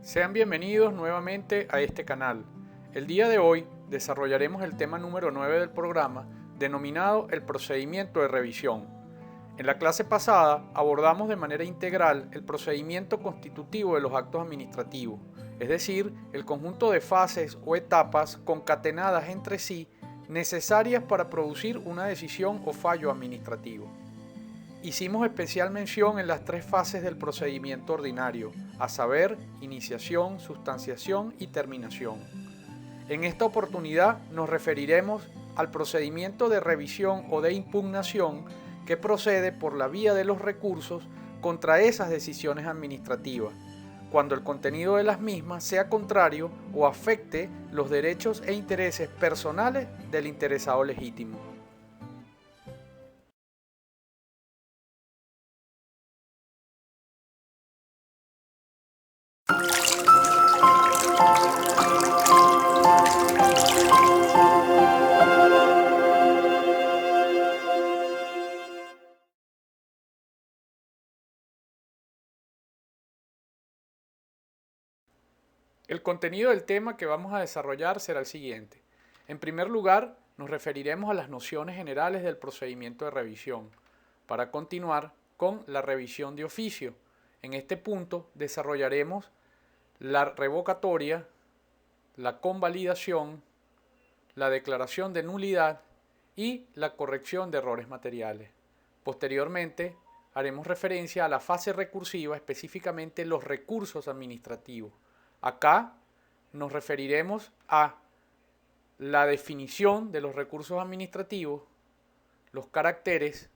Sean bienvenidos nuevamente a este canal. El día de hoy desarrollaremos el tema número 9 del programa, denominado el procedimiento de revisión. En la clase pasada abordamos de manera integral el procedimiento constitutivo de los actos administrativos, es decir, el conjunto de fases o etapas concatenadas entre sí necesarias para producir una decisión o fallo administrativo. Hicimos especial mención en las tres fases del procedimiento ordinario, a saber, iniciación, sustanciación y terminación. En esta oportunidad nos referiremos al procedimiento de revisión o de impugnación que procede por la vía de los recursos contra esas decisiones administrativas, cuando el contenido de las mismas sea contrario o afecte los derechos e intereses personales del interesado legítimo. El contenido del tema que vamos a desarrollar será el siguiente. En primer lugar, nos referiremos a las nociones generales del procedimiento de revisión, para continuar con la revisión de oficio. En este punto desarrollaremos la revocatoria, la convalidación, la declaración de nulidad y la corrección de errores materiales. Posteriormente, haremos referencia a la fase recursiva, específicamente los recursos administrativos. Acá nos referiremos a la definición de los recursos administrativos, los caracteres,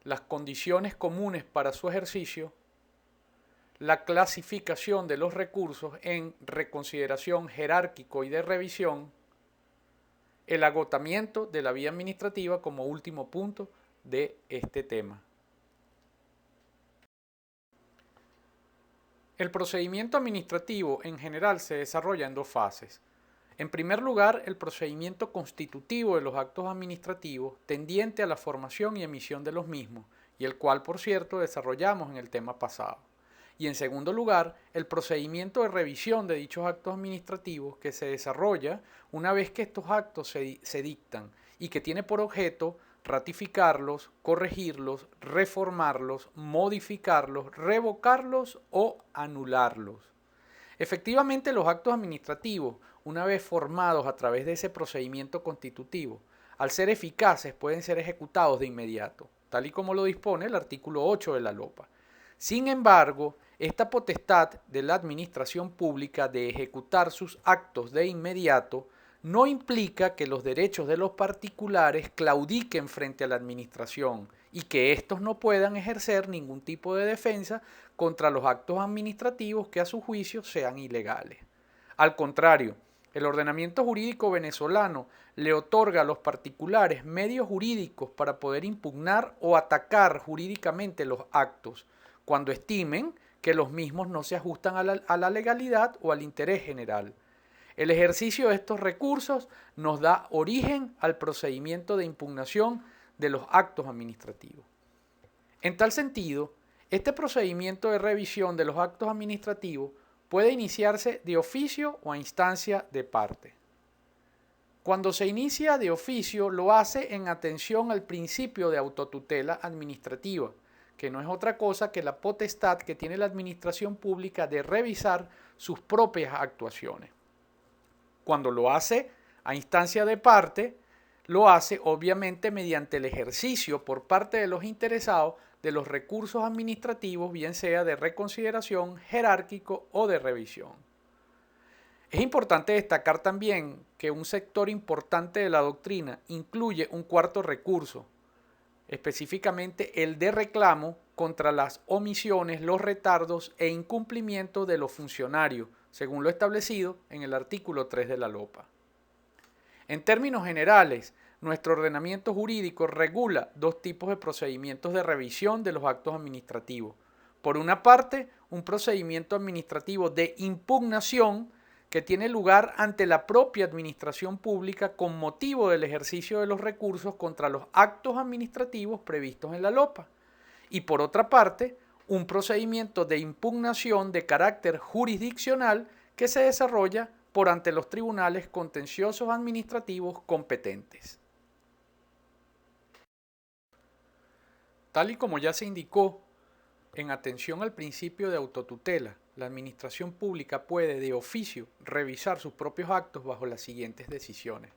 las condiciones comunes para su ejercicio, la clasificación de los recursos en reconsideración, jerárquico y de revisión, el agotamiento de la vía administrativa como último punto de este tema. El procedimiento administrativo en general se desarrolla en dos fases. En primer lugar, el procedimiento constitutivo de los actos administrativos tendiente a la formación y emisión de los mismos, y el cual, por cierto, desarrollamos en el tema pasado. Y en segundo lugar, el procedimiento de revisión de dichos actos administrativos que se desarrolla una vez que estos actos se dictan y que tiene por objeto ratificarlos, corregirlos, reformarlos, modificarlos, revocarlos o anularlos. Efectivamente, los actos administrativos, una vez formados a través de ese procedimiento constitutivo, al ser eficaces pueden ser ejecutados de inmediato, tal y como lo dispone el artículo 8 de la LOPA. Sin embargo, esta potestad de la administración pública de ejecutar sus actos de inmediato no implica que los derechos de los particulares claudiquen frente a la administración y que éstos no puedan ejercer ningún tipo de defensa contra los actos administrativos que a su juicio sean ilegales. Al contrario, el ordenamiento jurídico venezolano le otorga a los particulares medios jurídicos para poder impugnar o atacar jurídicamente los actos, cuando estimen que los mismos no se ajustan a la legalidad o al interés general. El ejercicio de estos recursos nos da origen al procedimiento de impugnación de los actos administrativos. En tal sentido, este procedimiento de revisión de los actos administrativos puede iniciarse de oficio o a instancia de parte. Cuando se inicia de oficio, lo hace en atención al principio de autotutela administrativa, que no es otra cosa que la potestad que tiene la administración pública de revisar sus propias actuaciones. Cuando lo hace a instancia de parte, lo hace obviamente mediante el ejercicio por parte de los interesados de los recursos administrativos, bien sea de reconsideración, jerárquico o de revisión. Es importante destacar también que un sector importante de la doctrina incluye un cuarto recurso, específicamente el de reclamo contra las omisiones, los retardos e incumplimientos de los funcionarios, según lo establecido en el artículo 3 de la LOPA. En términos generales, nuestro ordenamiento jurídico regula dos tipos de procedimientos de revisión de los actos administrativos. Por una parte, un procedimiento administrativo de impugnación que tiene lugar ante la propia administración pública con motivo del ejercicio de los recursos contra los actos administrativos previstos en la LOPA. Y por otra parte, un procedimiento de impugnación de carácter jurisdiccional que se desarrolla por ante los tribunales contenciosos administrativos competentes. Tal y como ya se indicó, en atención al principio de autotutela, la administración pública puede de oficio revisar sus propios actos bajo las siguientes decisiones.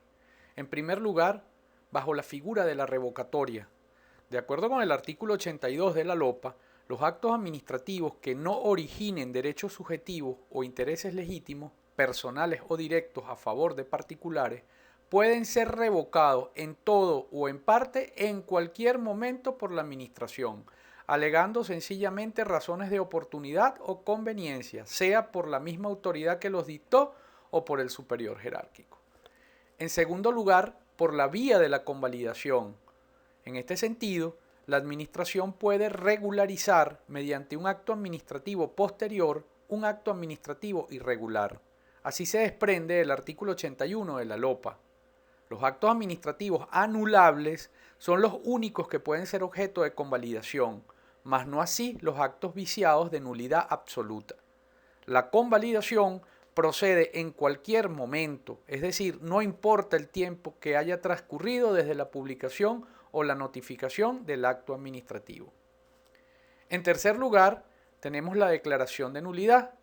En primer lugar, bajo la figura de la revocatoria. De acuerdo con el artículo 82 de la LOPA, los actos administrativos que no originen derechos subjetivos o intereses legítimos, personales o directos a favor de particulares, pueden ser revocados en todo o en parte en cualquier momento por la administración, alegando sencillamente razones de oportunidad o conveniencia, sea por la misma autoridad que los dictó o por el superior jerárquico. En segundo lugar, por la vía de la convalidación. En este sentido, la administración puede regularizar mediante un acto administrativo posterior un acto administrativo irregular. Así se desprende del artículo 81 de la LOPA. Los actos administrativos anulables son los únicos que pueden ser objeto de convalidación, mas no así los actos viciados de nulidad absoluta. La convalidación procede en cualquier momento, es decir, no importa el tiempo que haya transcurrido desde la publicación o la notificación del acto administrativo. En tercer lugar, tenemos la declaración de nulidad.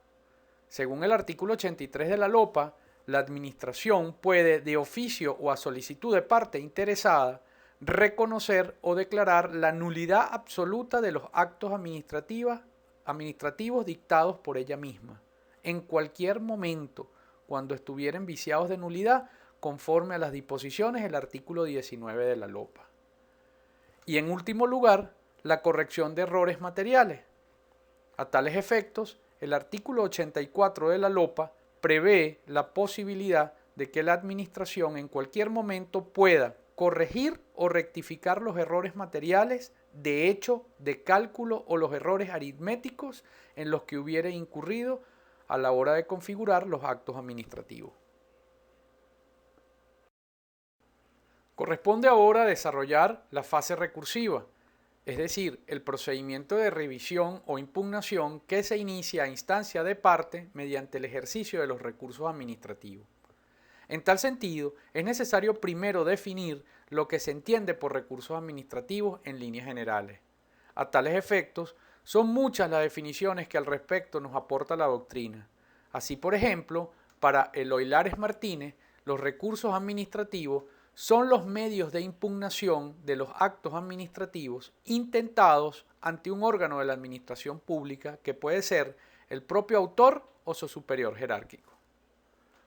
Según el artículo 83 de la LOPA, la administración puede, de oficio o a solicitud de parte interesada, reconocer o declarar la nulidad absoluta de los actos administrativos dictados por ella misma, en cualquier momento, cuando estuvieren viciados de nulidad, conforme a las disposiciones del artículo 19 de la LOPA. Y en último lugar, la corrección de errores materiales. A tales efectos, el artículo 84 de la LOPA prevé la posibilidad de que la administración en cualquier momento pueda corregir o rectificar los errores materiales de hecho, de cálculo o los errores aritméticos en los que hubiere incurrido a la hora de configurar los actos administrativos. Corresponde ahora desarrollar la fase recursiva, es decir, el procedimiento de revisión o impugnación que se inicia a instancia de parte mediante el ejercicio de los recursos administrativos. En tal sentido, es necesario primero definir lo que se entiende por recursos administrativos en líneas generales. A tales efectos, son muchas las definiciones que al respecto nos aporta la doctrina. Así, por ejemplo, para Eloy Lares Martínez, los recursos administrativos son los medios de impugnación de los actos administrativos intentados ante un órgano de la administración pública que puede ser el propio autor o su superior jerárquico.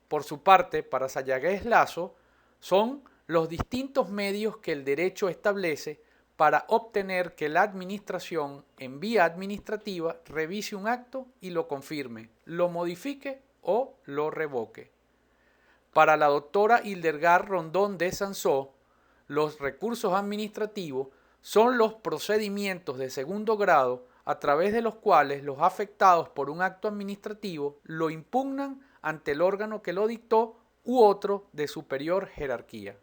Por su parte, para Sayagues Lazo, son los distintos medios que el derecho establece para obtener que la administración en vía administrativa revise un acto y lo confirme, lo modifique o lo revoque. Para la doctora Hildegard Rondón de Sansó, los recursos administrativos son los procedimientos de segundo grado a través de los cuales los afectados por un acto administrativo lo impugnan ante el órgano que lo dictó u otro de superior jerarquía.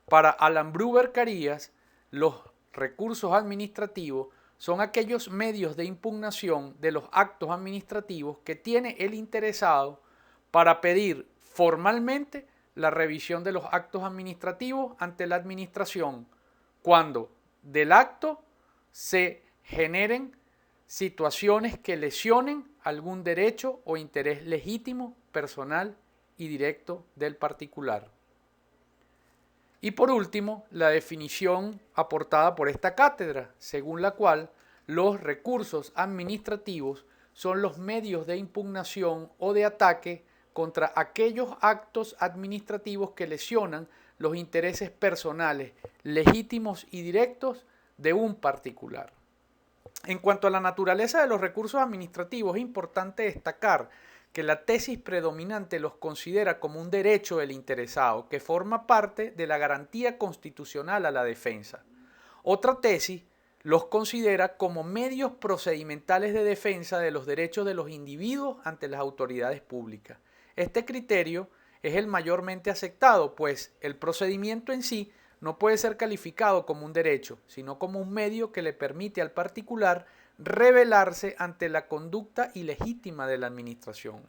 Para Alan Bruber Carías, los recursos administrativos son aquellos medios de impugnación de los actos administrativos que tiene el interesado para pedir formalmente la revisión de los actos administrativos ante la administración cuando del acto se generen situaciones que lesionen algún derecho o interés legítimo, personal y directo del particular. Y por último, la definición aportada por esta cátedra, según la cual los recursos administrativos son los medios de impugnación o de ataque contra aquellos actos administrativos que lesionan los intereses personales, legítimos y directos de un particular. En cuanto a la naturaleza de los recursos administrativos, es importante destacar que la tesis predominante los considera como un derecho del interesado, que forma parte de la garantía constitucional a la defensa. Otra tesis los considera como medios procedimentales de defensa de los derechos de los individuos ante las autoridades públicas. Este criterio es el mayormente aceptado, pues el procedimiento en sí no puede ser calificado como un derecho, sino como un medio que le permite al particular rebelarse ante la conducta ilegítima de la administración.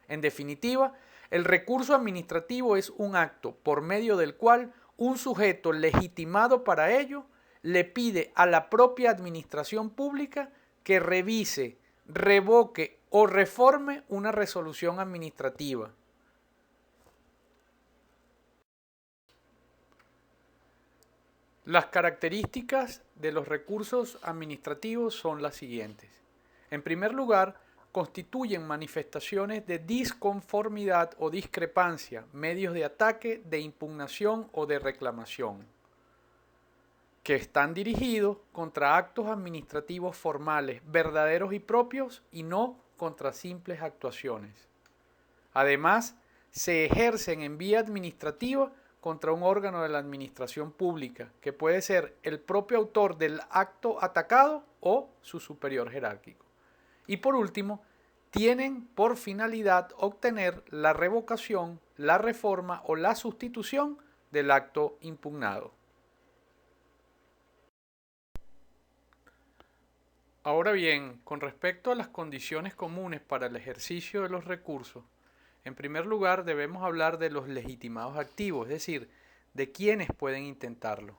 En definitiva, el recurso administrativo es un acto por medio del cual un sujeto legitimado para ello le pide a la propia administración pública que revise, revoque o reforme una resolución administrativa. Las características de los recursos administrativos son las siguientes. En primer lugar, constituyen manifestaciones de disconformidad o discrepancia, medios de ataque, de impugnación o de reclamación, que están dirigidos contra actos administrativos formales, verdaderos y propios, y no contra simples actuaciones. Además, se ejercen en vía administrativa contra un órgano de la administración pública, que puede ser el propio autor del acto atacado o su superior jerárquico. Y por último, tienen por finalidad obtener la revocación, la reforma o la sustitución del acto impugnado. Ahora bien, con respecto a las condiciones comunes para el ejercicio de los recursos, en primer lugar debemos hablar de los legitimados activos, es decir, de quienes pueden intentarlo.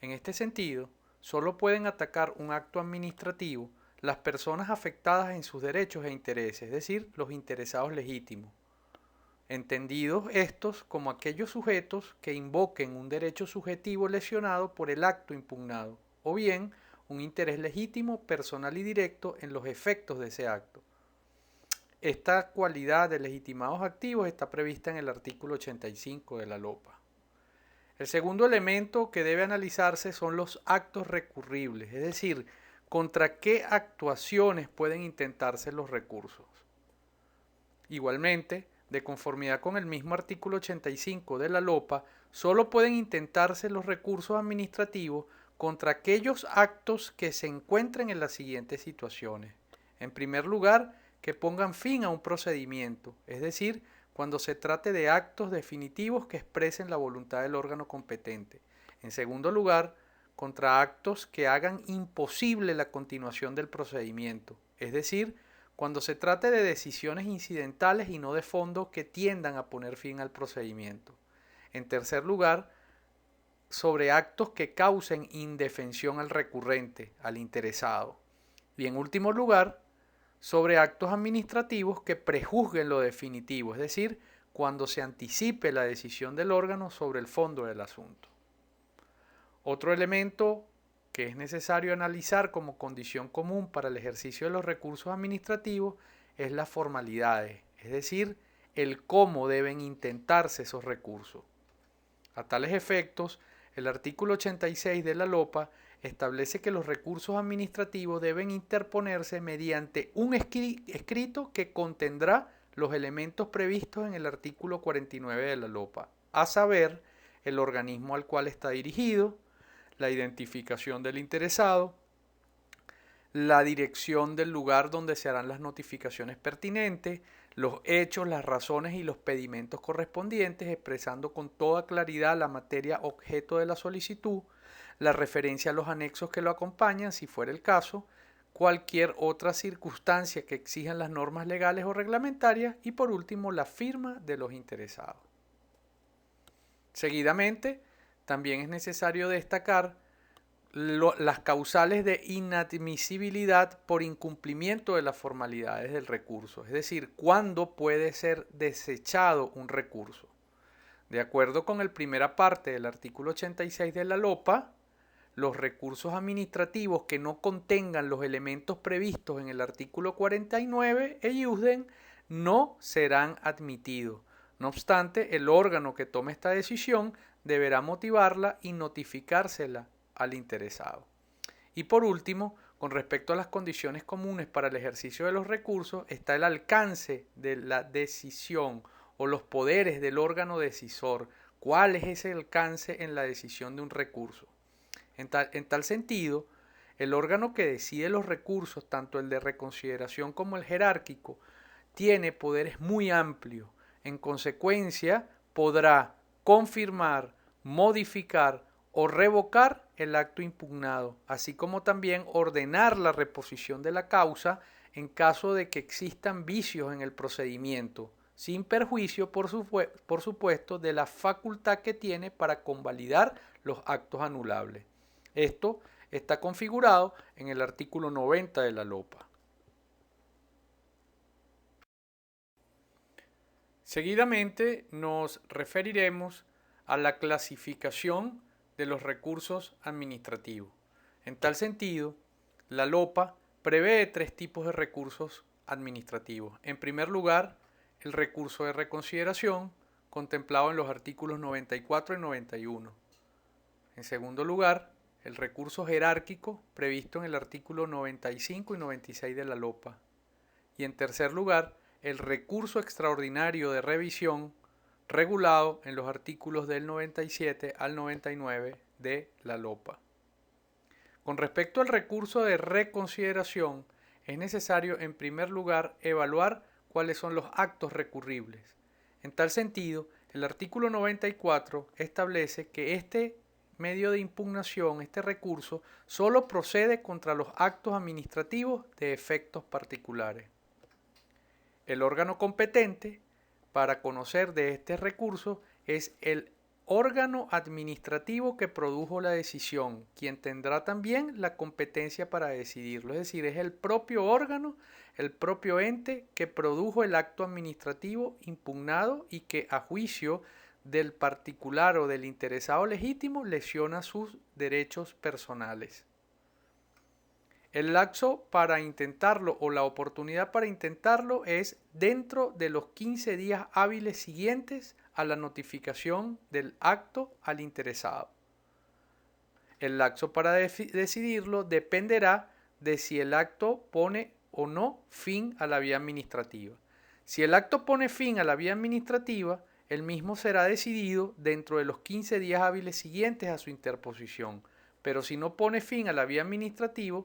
En este sentido, solo pueden atacar un acto administrativo las personas afectadas en sus derechos e intereses, es decir, los interesados legítimos, entendidos estos como aquellos sujetos que invoquen un derecho subjetivo lesionado por el acto impugnado, o bien un interés legítimo, personal y directo en los efectos de ese acto. Esta cualidad de legitimados activos está prevista en el artículo 85 de la LOPA. El segundo elemento que debe analizarse son los actos recurribles, es decir, contra qué actuaciones pueden intentarse los recursos. Igualmente, de conformidad con el mismo artículo 85 de la LOPA, solo pueden intentarse los recursos administrativos contra aquellos actos que se encuentren en las siguientes situaciones. En primer lugar, que pongan fin a un procedimiento, es decir, cuando se trate de actos definitivos que expresen la voluntad del órgano competente. En segundo lugar, contra actos que hagan imposible la continuación del procedimiento, es decir, cuando se trate de decisiones incidentales y no de fondo que tiendan a poner fin al procedimiento. En tercer lugar, sobre actos que causen indefensión al recurrente, al interesado. Y en último lugar, sobre actos administrativos que prejuzguen lo definitivo, es decir, cuando se anticipe la decisión del órgano sobre el fondo del asunto. Otro elemento que es necesario analizar como condición común para el ejercicio de los recursos administrativos es las formalidades, es decir, el cómo deben intentarse esos recursos. A tales efectos, el artículo 86 de la LOPA establece que los recursos administrativos deben interponerse mediante un escrito que contendrá los elementos previstos en el artículo 49 de la LOPA, a saber, el organismo al cual está dirigido, la identificación del interesado, la dirección del lugar donde se harán las notificaciones pertinentes, los hechos, las razones y los pedimentos correspondientes, expresando con toda claridad la materia objeto de la solicitud, la referencia a los anexos que lo acompañan, si fuera el caso, cualquier otra circunstancia que exijan las normas legales o reglamentarias y por último la firma de los interesados. Seguidamente, también es necesario destacar las causales de inadmisibilidad por incumplimiento de las formalidades del recurso, es decir, cuándo puede ser desechado un recurso. De acuerdo con la primera parte del artículo 86 de la LOPA, los recursos administrativos que no contengan los elementos previstos en el artículo 49 EIUSDEN no serán admitidos. No obstante, el órgano que tome esta decisión deberá motivarla y notificársela al interesado. Y por último, con respecto a las condiciones comunes para el ejercicio de los recursos, está el alcance de la decisión o los poderes del órgano decisor. ¿Cuál es ese alcance en la decisión de un recurso? En tal sentido, el órgano que decide los recursos, tanto el de reconsideración como el jerárquico, tiene poderes muy amplios. En consecuencia, podrá confirmar, modificar o revocar el acto impugnado, así como también ordenar la reposición de la causa en caso de que existan vicios en el procedimiento, sin perjuicio, por supuesto, de la facultad que tiene para convalidar los actos anulables. Esto está configurado en el artículo 90 de la LOPA. Seguidamente nos referiremos a la clasificación de los recursos administrativos. En tal sentido, la LOPA prevé 3 tipos de recursos administrativos. En primer lugar, el recurso de reconsideración, contemplado en los artículos 94 y 91. En segundo lugar, el recurso jerárquico, previsto en el artículo 95 y 96 de la LOPA. Y en tercer lugar, el recurso extraordinario de revisión, regulado en los artículos del 97 al 99 de la LOPA. Con respecto al recurso de reconsideración, es necesario en primer lugar evaluar cuáles son los actos recurribles. En tal sentido, el artículo 94 establece que este medio de impugnación, este recurso, solo procede contra los actos administrativos de efectos particulares. El órgano competente para conocer de este recurso es el órgano administrativo que produjo la decisión, quien tendrá también la competencia para decidirlo. Es decir, es el propio órgano, el propio ente que produjo el acto administrativo impugnado y que a juicio del particular o del interesado legítimo lesiona sus derechos personales. El lapso para intentarlo o la oportunidad para intentarlo es dentro de los 15 días hábiles siguientes a la notificación del acto al interesado. El lapso para decidirlo dependerá de si el acto pone o no fin a la vía administrativa. Si el acto pone fin a la vía administrativa, el mismo será decidido dentro de los 15 días hábiles siguientes a su interposición. Pero si no pone fin a la vía administrativa,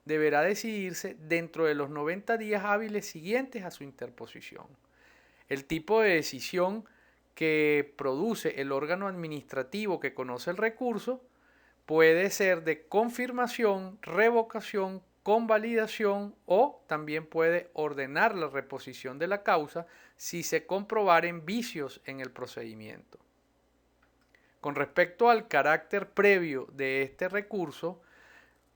deberá decidirse dentro de los 90 días hábiles siguientes a su interposición. El tipo de decisión que produce el órgano administrativo que conoce el recurso puede ser de confirmación, revocación, convalidación o también puede ordenar la reposición de la causa si se comprobaren vicios en el procedimiento. Con respecto al carácter previo de este recurso,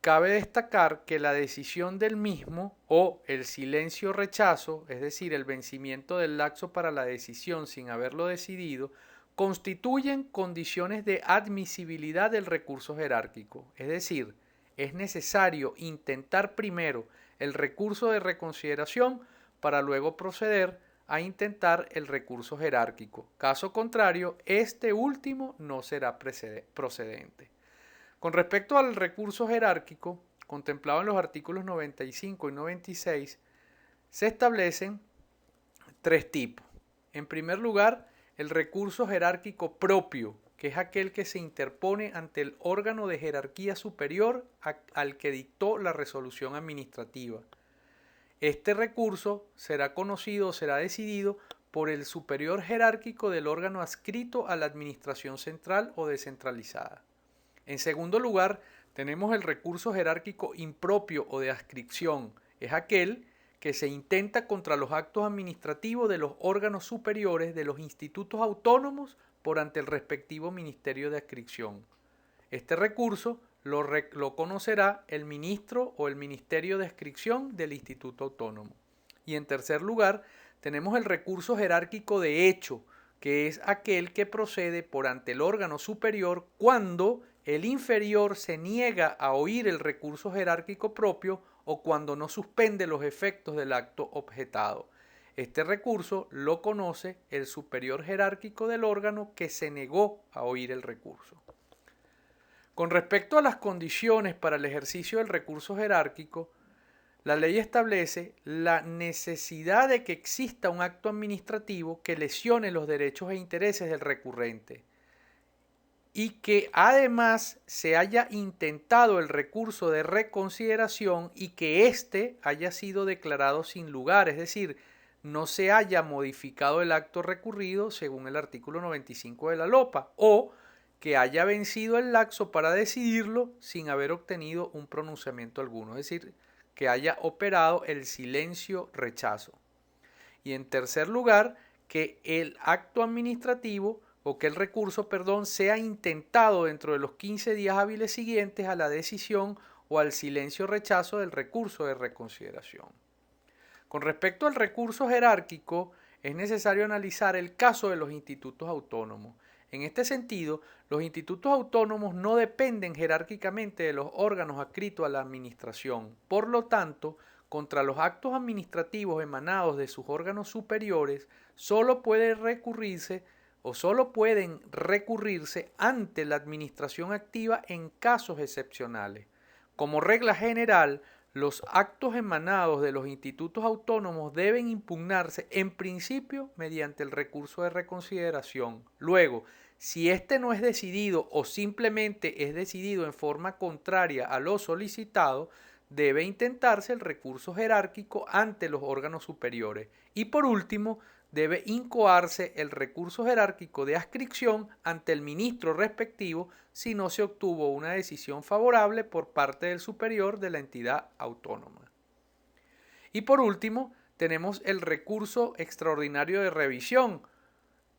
cabe destacar que la decisión del mismo o el silencio rechazo, es decir, el vencimiento del lapso para la decisión sin haberlo decidido, constituyen condiciones de admisibilidad del recurso jerárquico. Es decir, es necesario intentar primero el recurso de reconsideración para luego proceder a intentar el recurso jerárquico. Caso contrario, este último no será procedente. Con respecto al recurso jerárquico, contemplado en los artículos 95 y 96, se establecen 3 tipos. En primer lugar, el recurso jerárquico propio, que es aquel que se interpone ante el órgano de jerarquía superior al que dictó la resolución administrativa. Este recurso será conocido o será decidido por el superior jerárquico del órgano adscrito a la administración central o descentralizada. En segundo lugar, tenemos el recurso jerárquico impropio o de adscripción. Es aquel que se intenta contra los actos administrativos de los órganos superiores de los institutos autónomos por ante el respectivo Ministerio de Adscripción. Este recurso lo conocerá el ministro o el Ministerio de Adscripción del Instituto Autónomo. Y en tercer lugar, tenemos el recurso jerárquico de hecho, que es aquel que procede por ante el órgano superior cuando el inferior se niega a oír el recurso jerárquico propio o cuando no suspende los efectos del acto objetado. Este recurso lo conoce el superior jerárquico del órgano que se negó a oír el recurso. Con respecto a las condiciones para el ejercicio del recurso jerárquico, la ley establece la necesidad de que exista un acto administrativo que lesione los derechos e intereses del recurrente y que además se haya intentado el recurso de reconsideración y que éste haya sido declarado sin lugar, es decir, no se haya modificado el acto recurrido según el artículo 95 de la LOPA o que haya vencido el lapso para decidirlo sin haber obtenido un pronunciamiento alguno, es decir, que haya operado el silencio rechazo. Y en tercer lugar, que el acto administrativo o que el recurso, perdón, sea intentado dentro de los 15 días hábiles siguientes a la decisión o al silencio rechazo del recurso de reconsideración. Con respecto al recurso jerárquico, es necesario analizar el caso de los institutos autónomos. En este sentido, los institutos autónomos no dependen jerárquicamente de los órganos adscritos a la administración. Por lo tanto, contra los actos administrativos emanados de sus órganos superiores, solo pueden recurrirse ante la administración activa en casos excepcionales. Como regla general, los actos emanados de los institutos autónomos deben impugnarse en principio mediante el recurso de reconsideración. Luego, si este no es decidido o simplemente es decidido en forma contraria a lo solicitado, debe intentarse el recurso jerárquico ante los órganos superiores. Y por último, debe incoarse el recurso jerárquico de adscripción ante el ministro respectivo si no se obtuvo una decisión favorable por parte del superior de la entidad autónoma. Y por último, tenemos el recurso extraordinario de revisión,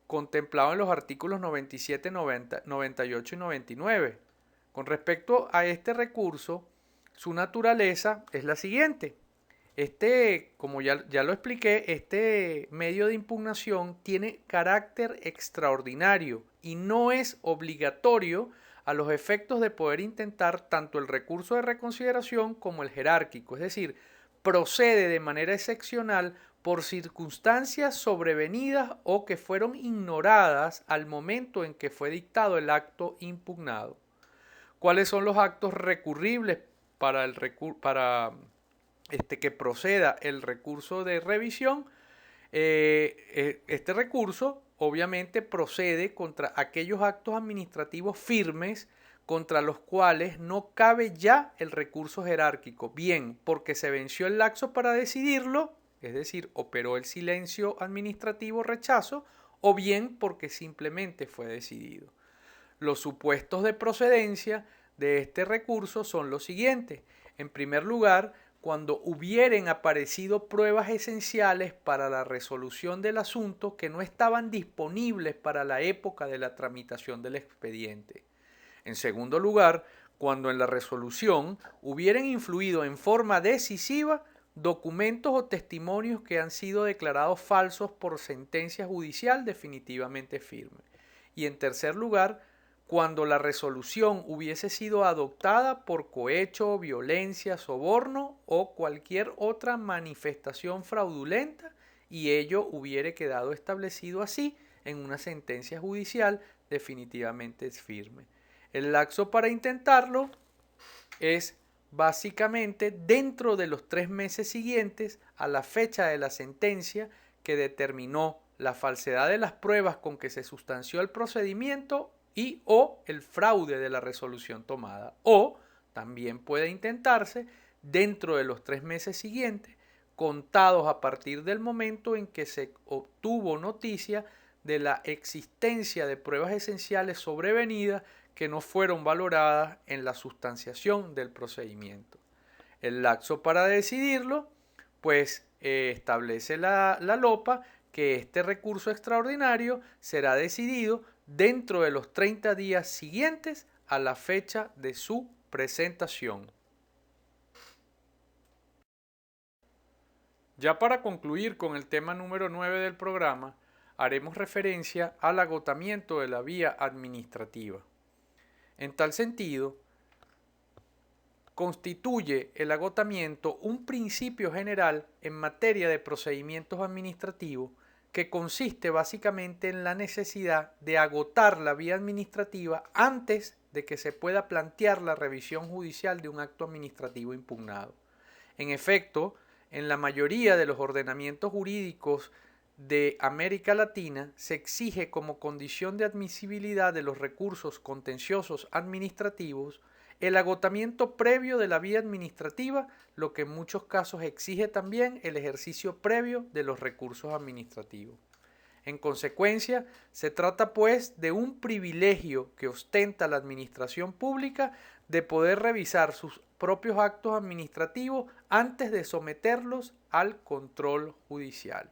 contemplado en los artículos 97, 90, 98 y 99. Con respecto a este recurso, su naturaleza es la siguiente. Como ya lo expliqué, este medio de impugnación tiene carácter extraordinario y no es obligatorio a los efectos de poder intentar tanto el recurso de reconsideración como el jerárquico, es decir, procede de manera excepcional por circunstancias sobrevenidas o que fueron ignoradas al momento en que fue dictado el acto impugnado. ¿Cuáles son los actos recurribles para que proceda el recurso de revisión? Este recurso obviamente procede contra aquellos actos administrativos firmes contra los cuales no cabe ya el recurso jerárquico, bien porque se venció el lapso para decidirlo, es decir, operó el silencio administrativo rechazo, o bien porque simplemente fue decidido. Los supuestos de procedencia de este recurso son los siguientes. En primer lugar, cuando hubieren aparecido pruebas esenciales para la resolución del asunto que no estaban disponibles para la época de la tramitación del expediente. En segundo lugar, cuando en la resolución hubieran influido en forma decisiva documentos o testimonios que han sido declarados falsos por sentencia judicial definitivamente firme. Y en tercer lugar, cuando la resolución hubiese sido adoptada por cohecho, violencia, soborno o cualquier otra manifestación fraudulenta y ello hubiere quedado establecido así en una sentencia judicial definitivamente firme. El lapso para intentarlo es básicamente dentro de los 3 meses siguientes a la fecha de la sentencia que determinó la falsedad de las pruebas con que se sustanció el procedimiento y o el fraude de la resolución tomada. O también puede intentarse dentro de los 3 meses siguientes, contados a partir del momento en que se obtuvo noticia de la existencia de pruebas esenciales sobrevenidas que no fueron valoradas en la sustanciación del procedimiento. El lapso para decidirlo, pues establece la LOPA que este recurso extraordinario será decidido dentro de los 30 días siguientes a la fecha de su presentación. Ya para concluir con el tema número 9 del programa, haremos referencia al agotamiento de la vía administrativa. En tal sentido, constituye el agotamiento un principio general en materia de procedimientos administrativos que consiste básicamente en la necesidad de agotar la vía administrativa antes de que se pueda plantear la revisión judicial de un acto administrativo impugnado. En efecto, en la mayoría de los ordenamientos jurídicos de América Latina se exige como condición de admisibilidad de los recursos contenciosos administrativos el agotamiento previo de la vía administrativa, lo que en muchos casos exige también el ejercicio previo de los recursos administrativos. En consecuencia, se trata pues de un privilegio que ostenta la administración pública de poder revisar sus propios actos administrativos antes de someterlos al control judicial.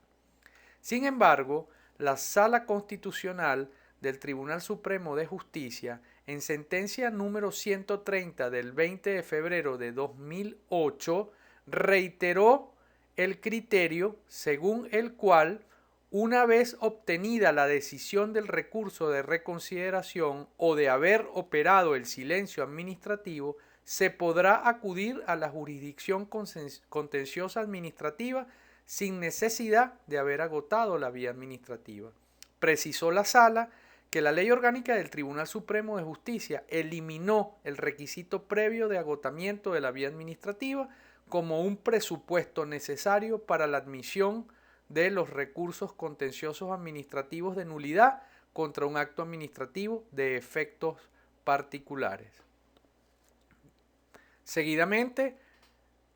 Sin embargo, la Sala Constitucional del Tribunal Supremo de Justicia, en sentencia número 130 del 20 de febrero de 2008, reiteró el criterio según el cual, una vez obtenida la decisión del recurso de reconsideración o de haber operado el silencio administrativo, se podrá acudir a la jurisdicción contenciosa administrativa sin necesidad de haber agotado la vía administrativa. Precisó la Sala que la Ley Orgánica del Tribunal Supremo de Justicia eliminó el requisito previo de agotamiento de la vía administrativa como un presupuesto necesario para la admisión de los recursos contenciosos administrativos de nulidad contra un acto administrativo de efectos particulares. Seguidamente,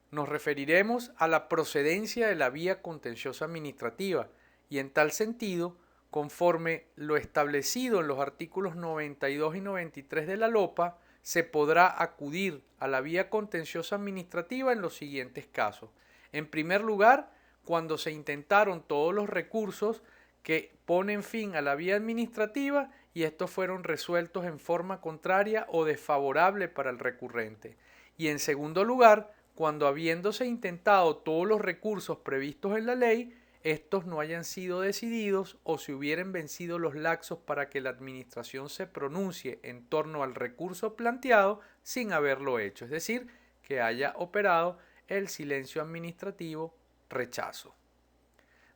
nos referiremos a la procedencia de la vía contenciosa administrativa y en tal sentido, conforme lo establecido en los artículos 92 y 93 de la LOPA, se podrá acudir a la vía contenciosa administrativa en los siguientes casos. En primer lugar, cuando se intentaron todos los recursos que ponen fin a la vía administrativa y estos fueron resueltos en forma contraria o desfavorable para el recurrente. Y en segundo lugar, cuando habiéndose intentado todos los recursos previstos en la ley, estos no hayan sido decididos o se hubieran vencido los lapsos para que la administración se pronuncie en torno al recurso planteado sin haberlo hecho, es decir, que haya operado el silencio administrativo rechazo.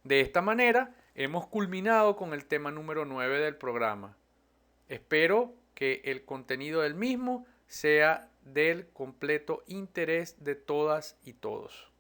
De esta manera, hemos culminado con el tema número 9 del programa. Espero que el contenido del mismo sea del completo interés de todas y todos.